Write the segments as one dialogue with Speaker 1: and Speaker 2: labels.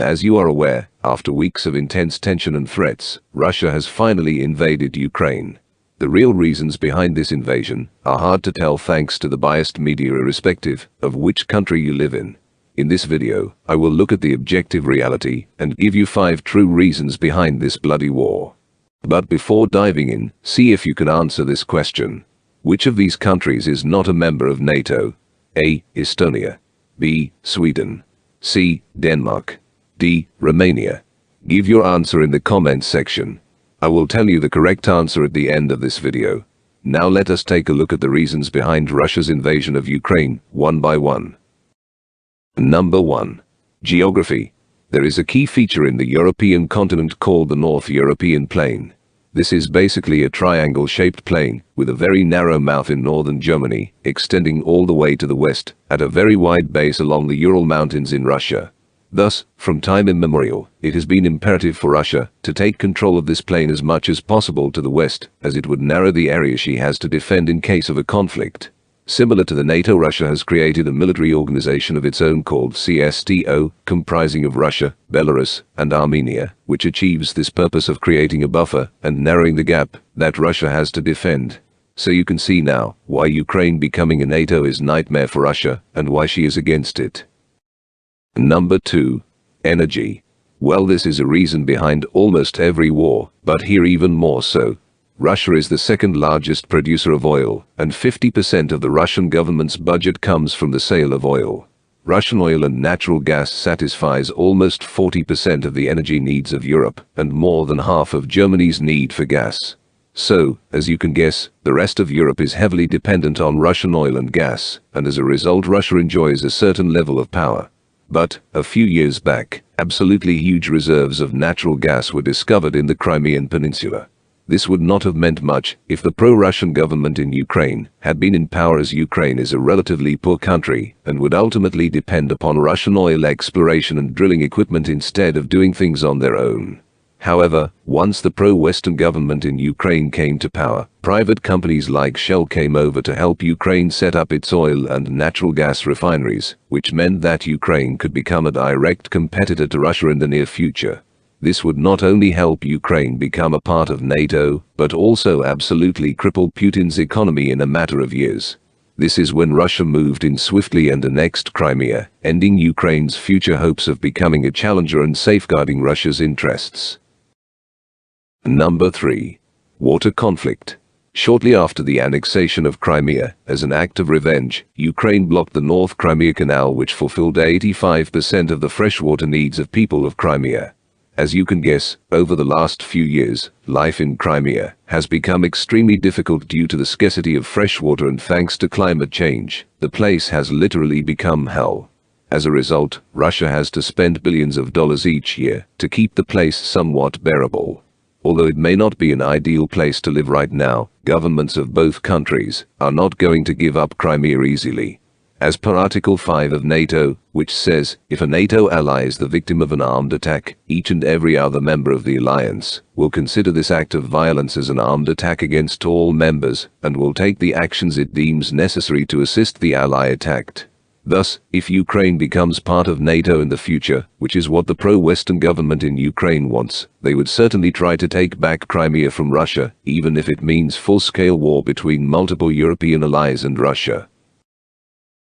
Speaker 1: As you are aware, after weeks of intense tension and threats, Russia has finally invaded Ukraine. The real reasons behind this invasion are hard to tell thanks to the biased media irrespective of which country you live in. In this video, I will look at the objective reality and give you 5 true reasons behind this bloody war. But before diving in, see if you can answer this question. Which of these countries is not a member of NATO? A. Estonia. B. Sweden. C. Denmark. D. Romania. Give your answer in the comments section. I will tell you the correct answer at the end of this video. Now let us take a look at the reasons behind Russia's invasion of Ukraine, one by one. Number 1. Geography. There is a key feature in the European continent called the North European Plain. This is basically a triangle-shaped plain with a very narrow mouth in northern Germany, extending all the way to the west, at a very wide base along the Ural Mountains in Russia. Thus, from time immemorial, it has been imperative for Russia to take control of this plain as much as possible to the west, as it would narrow the area she has to defend in case of a conflict. Similar to the NATO, Russia has created a military organization of its own called CSTO, comprising of Russia, Belarus, and Armenia, which achieves this purpose of creating a buffer and narrowing the gap that Russia has to defend. So you can see now why Ukraine becoming a NATO is a nightmare for Russia and why she is against it. Number 2. Energy. Well, this is a reason behind almost every war, but here even more so. Russia is the second largest producer of oil, and 50% of the Russian government's budget comes from the sale of oil. Russian oil and natural gas satisfies almost 40% of the energy needs of Europe, and more than half of Germany's need for gas. So, as you can guess, the rest of Europe is heavily dependent on Russian oil and gas, and as a result Russia enjoys a certain level of power. But, a few years back, absolutely huge reserves of natural gas were discovered in the Crimean Peninsula. This would not have meant much if the pro-Russian government in Ukraine had been in power, as Ukraine is a relatively poor country and would ultimately depend upon Russian oil exploration and drilling equipment instead of doing things on their own. However, once the pro-Western government in Ukraine came to power, private companies like Shell came over to help Ukraine set up its oil and natural gas refineries, which meant that Ukraine could become a direct competitor to Russia in the near future. This would not only help Ukraine become a part of NATO, but also absolutely cripple Putin's economy in a matter of years. This is when Russia moved in swiftly and annexed Crimea, ending Ukraine's future hopes of becoming a challenger and safeguarding Russia's interests. Number 3. Water conflict. Shortly after the annexation of Crimea, as an act of revenge, Ukraine blocked the North Crimea Canal, which fulfilled 85% of the freshwater needs of people of Crimea. As you can guess, over the last few years, life in Crimea has become extremely difficult due to the scarcity of fresh water, and thanks to climate change, the place has literally become hell. As a result, Russia has to spend billions of dollars each year to keep the place somewhat bearable. Although it may not be an ideal place to live right now, governments of both countries are not going to give up Crimea easily. As per Article 5 of NATO, which says, if a NATO ally is the victim of an armed attack, each and every other member of the alliance will consider this act of violence as an armed attack against all members, and will take the actions it deems necessary to assist the ally attacked. Thus, if Ukraine becomes part of NATO in the future, which is what the pro-Western government in Ukraine wants, they would certainly try to take back Crimea from Russia, even if it means full-scale war between multiple European allies and Russia.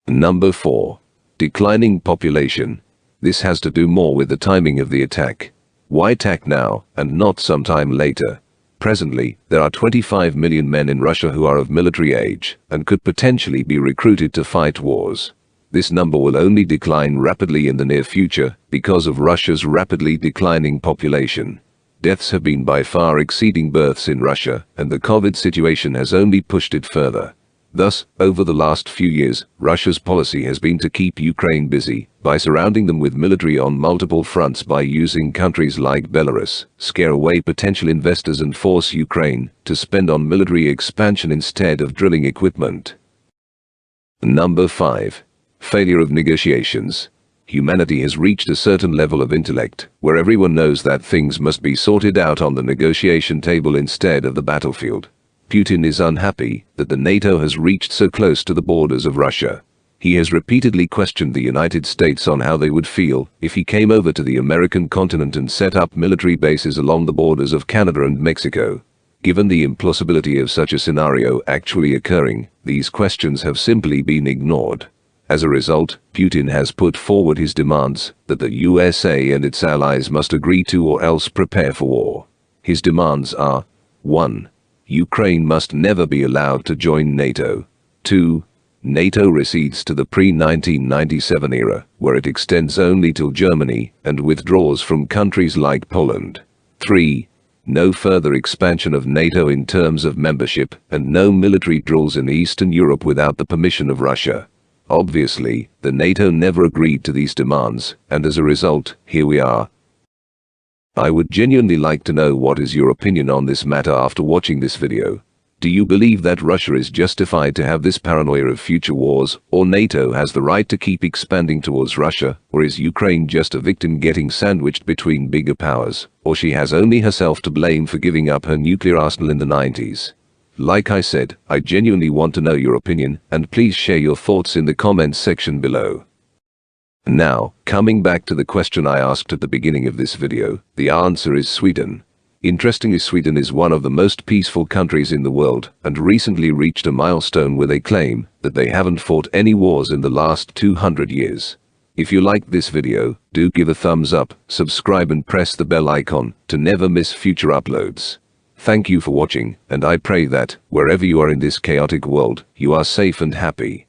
Speaker 1: Number 4. Declining population. This has to do more with the timing of the attack. Why attack now, and not sometime later? Presently, there are 25 million men in Russia who are of military age, and could potentially be recruited to fight wars. This number will only decline rapidly in the near future, because of Russia's rapidly declining population. Deaths have been by far exceeding births in Russia, and the COVID situation has only pushed it further. Thus, over the last few years, Russia's policy has been to keep Ukraine busy by surrounding them with military on multiple fronts, by using countries like Belarus, scare away potential investors, and force Ukraine to spend on military expansion instead of drilling equipment. Number 5. Failure of negotiations. Humanity has reached a certain level of intellect where everyone knows that things must be sorted out on the negotiation table instead of the battlefield. Putin is unhappy that the NATO has reached so close to the borders of Russia. He has repeatedly questioned the United States on how they would feel if he came over to the American continent and set up military bases along the borders of Canada and Mexico. Given the implausibility of such a scenario actually occurring, these questions have simply been ignored. As a result, Putin has put forward his demands that the USA and its allies must agree to or else prepare for war. His demands are: 1. Ukraine must never be allowed to join NATO. 2. NATO recedes to the pre-1997 era, where it extends only till Germany and withdraws from countries like Poland. 3. No further expansion of NATO in terms of membership, and no military drills in Eastern Europe without the permission of Russia. Obviously, the NATO never agreed to these demands, and as a result, here we are. I would genuinely like to know what is your opinion on this matter after watching this video. Do you believe that Russia is justified to have this paranoia of future wars, or NATO has the right to keep expanding towards Russia, or is Ukraine just a victim getting sandwiched between bigger powers, or she has only herself to blame for giving up her nuclear arsenal in the 90s? Like I said, I genuinely want to know your opinion, and please share your thoughts in the comments section below. Now, coming back to the question I asked at the beginning of this video, the answer is Sweden. Interestingly, Sweden is one of the most peaceful countries in the world, and recently reached a milestone where they claim that they haven't fought any wars in the last 200 years. If you liked this video, do give a thumbs up, subscribe and press the bell icon to never miss future uploads. Thank you for watching, and I pray that, wherever you are in this chaotic world, you are safe and happy.